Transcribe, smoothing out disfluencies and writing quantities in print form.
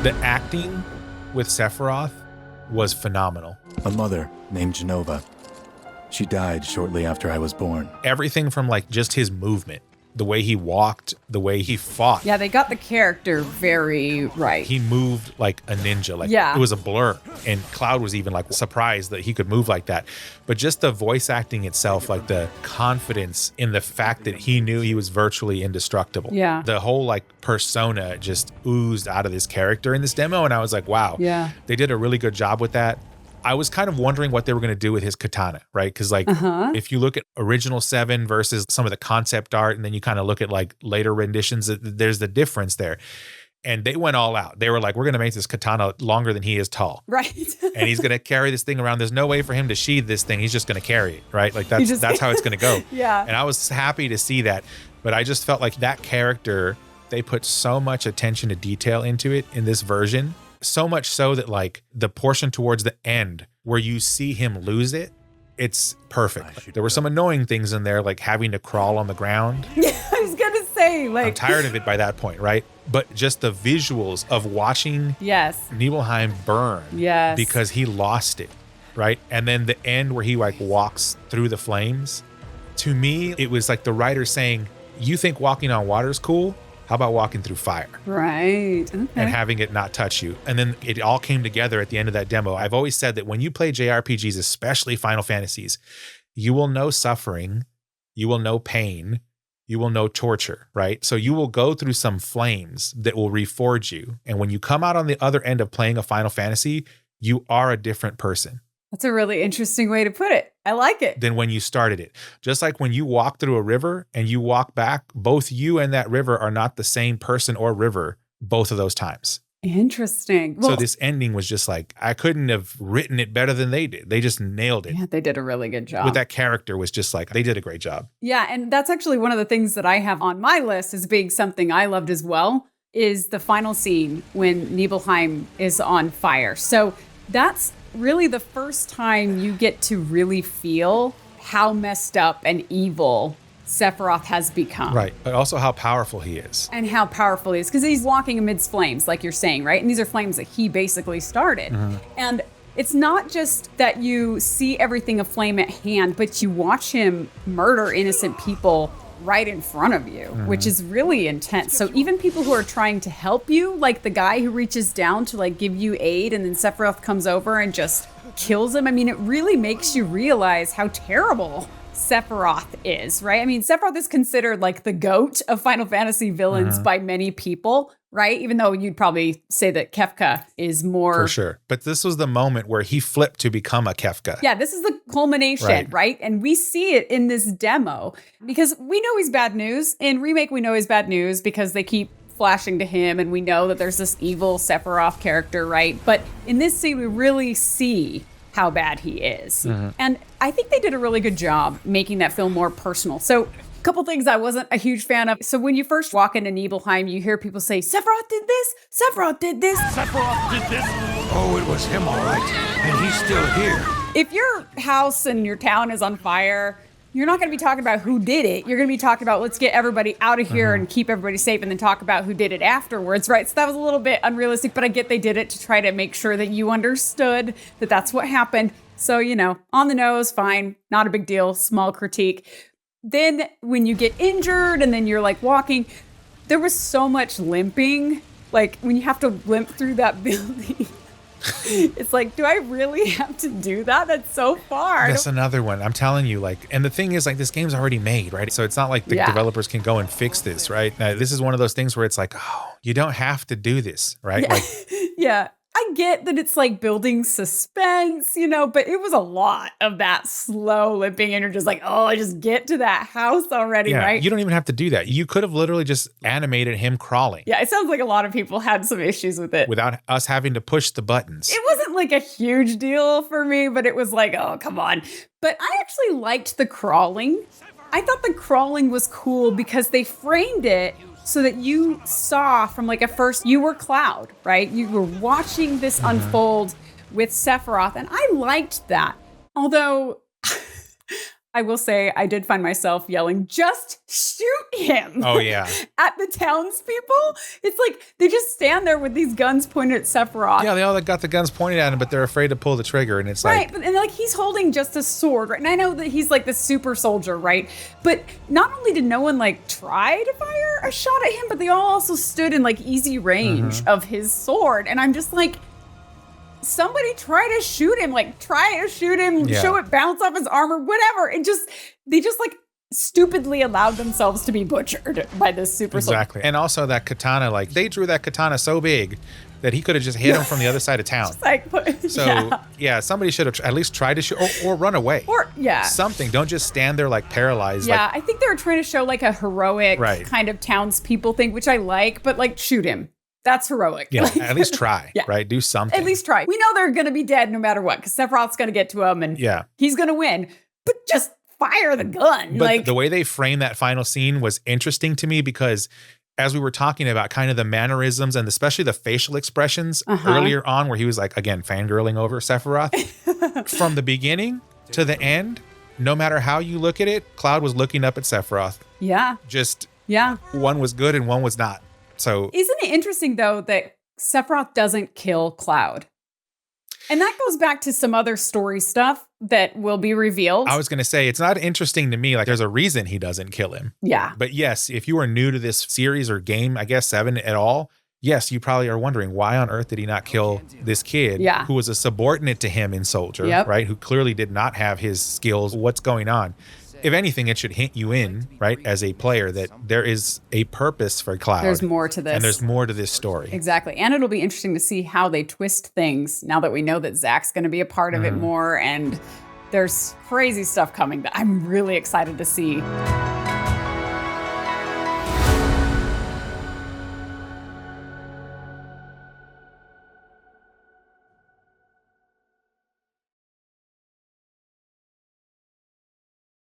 The acting with Sephiroth was phenomenal. A mother named Genova. She died shortly after I was born. Everything from like just his movement, the way he walked, the way he fought. Yeah, they got the character very right. He moved like a ninja. Like Yeah. It was a blur. And Cloud was even like surprised that he could move like that. But just the voice acting itself, like the confidence in the fact that he knew he was virtually indestructible. Yeah. The whole like persona just oozed out of this character in this demo. And I was like, wow. Yeah. They did a really good job with that. I was kind of wondering what they were going to do with his katana, right? Because like if you look at original 7 versus some of the concept art, and then you kind of look at like later renditions, there's the difference there. And they went all out. They were like, we're going to make this katana longer than he is tall. Right. And he's going to carry this thing around. There's no way for him to sheath this thing. He's just going to carry it, right? Like that's how it's going to go. Yeah. And I was happy to see that. But I just felt like that character, they put so much attention to detail into it in this version. So much so that like the portion towards the end where you see him lose it, it's perfect. There were some annoying things in there, like having to crawl on the ground. Yeah, I was going to say, like, I'm tired of it by that point, right? But just the visuals of watching Nibelheim burn because he lost it, right? And then the end where he like walks through the flames. To me, it was like the writer saying, you think walking on water is cool? How about walking through fire? Right. Okay. And having it not touch you. And then it all came together at the end of that demo. I've always said that when you play JRPGs, especially Final Fantasies, you will know suffering, you will know pain, you will know torture, right? So you will go through some flames that will reforge you. And when you come out on the other end of playing a Final Fantasy, you are a different person. That's a really interesting way to put it. I like it. Than when you started it. Just like when you walk through a river and you walk back, both you and that river are not the same person or river both of those times. Interesting. So this ending was just like, I couldn't have written it better than they did. They just nailed it. Yeah, they did a really good job. With that character was just like, they did a great job. Yeah, and that's actually one of the things that I have on my list as being something I loved as well, is the final scene when Nibelheim is on fire. So that's really the first time you get to really feel how messed up and evil Sephiroth has become. Right. But also how powerful he is. And how powerful he is. Because he's walking amidst flames, like you're saying, right? And these are flames that he basically started. And it's not just that you see everything aflame at hand, but you watch him murder innocent people right in front of you, which is really intense. So even people who are trying to help you, like the guy who reaches down to like give you aid and then Sephiroth comes over and just kills him. I mean, it really makes you realize how terrible Sephiroth is, right? I mean, Sephiroth is considered like the GOAT of Final Fantasy villains by many people, right? Even though you'd probably say that Kefka is more... For sure. But this was the moment where he flipped to become a Kefka. Yeah, this is the culmination, right? And we see it in this demo because we know he's bad news. In Remake, we know he's bad news because they keep flashing to him and we know that there's this evil Sephiroth character, right? But in this scene, we really see how bad he is. And I think they did a really good job making that feel more personal. So a couple things I wasn't a huge fan of. So when you first walk into Nibelheim, you hear people say, Sephiroth did this, Sephiroth did this. Sephiroth did this. Oh, it was him, all right. And he's still here. If your house and your town is on fire, you're not going to be talking about who did it. You're going to be talking about, let's get everybody out of here and keep everybody safe and then talk about who did it afterwards, right? So that was a little bit unrealistic, but I get they did it to try to make sure that you understood that that's what happened. So, you know, on the nose, fine, not a big deal, small critique. Then when you get injured and then you're like walking, there was so much limping. Like when you have to limp through that building. It's like, do I really have to do that? That's so far. That's another one. I'm telling you, like, and the thing is, like, this game's already made, right? So it's not like the developers can go and fix this, right? Now, this is one of those things where it's like, oh, you don't have to do this, right? Yeah. Like, yeah. I get that it's like building suspense, you know, but it was a lot of that slow limping and you're just like, oh, just get to that house already, right? You don't even have to do that. You could have literally just animated him crawling. Yeah, it sounds like a lot of people had some issues with it. Without us having to push the buttons. It wasn't like a huge deal for me, but it was like, oh, come on. But I actually liked the crawling. I thought the crawling was cool because they framed it so that you saw from like a first, you were Cloud, right? You were watching this unfold with Sephiroth, and I liked that. Although I will say I did find myself yelling, just shoot him. Oh, yeah. At the townspeople. It's like they just stand there with these guns pointed at Sephiroth. Yeah, they all got the guns pointed at him, but they're afraid to pull the trigger. And it's right, and like he's holding just a sword, right? And I know that he's like the super soldier, right? But not only did no one like try to fire a shot at him, but they all also stood in like easy range of his sword. And I'm just like, somebody try to shoot him, show it bounce off his armor, whatever. They just like stupidly allowed themselves to be butchered by this super soldier. Exactly. And also that katana, like they drew that katana so big that he could have just hit him from the other side of town. Somebody should have at least tried to shoot or run away. Or, something. Don't just stand there like paralyzed. Yeah, I think they were trying to show like a heroic kind of townspeople thing, which I like, but like shoot him. That's heroic. Yeah, at least try, right? Do something. At least try. We know they're going to be dead no matter what, because Sephiroth's going to get to him and he's going to win. But just fire the gun. But the way they framed that final scene was interesting to me because as we were talking about kind of the mannerisms and especially the facial expressions earlier on where he was like, again, fangirling over Sephiroth. From the beginning to the end, no matter how you look at it, Cloud was looking up at Sephiroth. Yeah. One was good and one was not. So isn't it interesting though that Sephiroth doesn't kill Cloud? And that goes back to some other story stuff that will be revealed. I was going to say, it's not interesting to me. Like there's a reason he doesn't kill him. Yeah. But yes, if you are new to this series or game, I guess 7 at all, yes, you probably are wondering why on earth did he not kill this kid who was a subordinate to him in Soldier, right? Who clearly did not have his skills. What's going on? If anything, it should hint you in, right, as a player that there is a purpose for Cloud. There's more to this. And there's more to this story. Exactly. And it'll be interesting to see how they twist things now that we know that Zack's going to be a part of it more. And there's crazy stuff coming that I'm really excited to see.